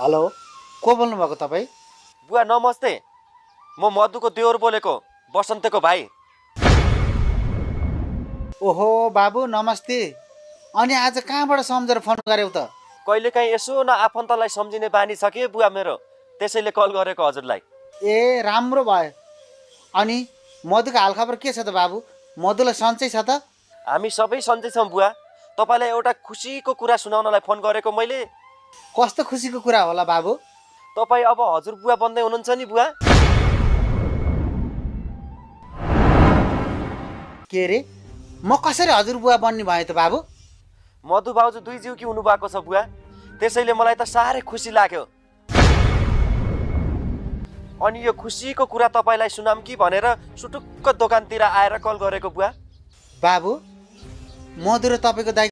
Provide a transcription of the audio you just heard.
Hello, को बोल्नुभएको तपाईँ? बुवा नमस्ते, म मधुको देवर बोलेको, बसन्तेको भाइ। ओहो बाबु नमस्ते। अनि आज कहाँबाट सम्झेर फोन गर्यौ त? कहिलेकाहीँ यसो न आफन्तलाई सम्झिने बानी छ कि बुवा मेरो, त्यसैले कल गरेको हजुरलाई। ए राम्रो भयो। अनि मधुको हालखबर के छ त बाबु? मधुलाई सन्चै छ त? हामी सबै सन्चै छौँ बुवा। तपाईँलाई एउटा खुसीको कुरा सुनाउनलाई फोन गरेको मैले। कस्तो खुसीको कुरा होला बाबु? तपाईँ अब हजुर बुवा बन्दै हुनुहुन्छ नि बुवा। के रे, म कसरी हजुरबुवा बन्ने भयो त बाबु? मधु भाउजू दुई जिउकी हुनुभएको छ बुवा, त्यसैले मलाई त साह्रै खुसी लाग्यो। अनि यो खुसीको कुरा तपाईँलाई सुनाम कि भनेर सुटुक्क दोकानतिर आएर कल गरेको बुवा। बाबु, मधु र तपाईँको दाइ